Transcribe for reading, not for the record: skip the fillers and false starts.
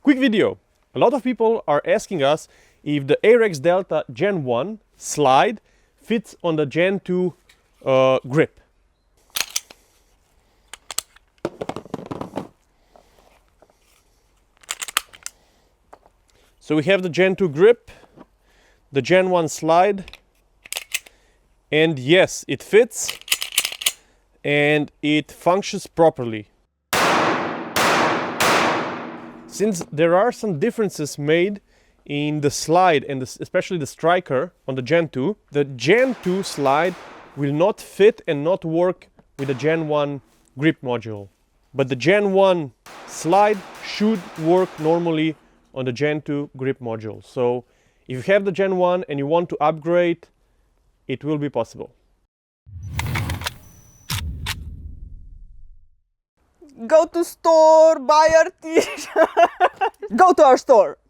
Quick video. A lot of people are asking us if the Arex Delta Gen 1 slide fits on the Gen 2 grip. So we have the Gen 2 grip, the Gen 1 slide, and yes, it fits and it functions properly. Since there are some differences made in the slide and especially the striker on the Gen 2, the Gen 2 slide will not fit and not work with the Gen 1 grip module. But the Gen 1 slide should work normally on the Gen 2 grip module. So if you have the Gen 1 and you want to upgrade, it will be possible. Go to store, buy our t-shirt. Go to our store.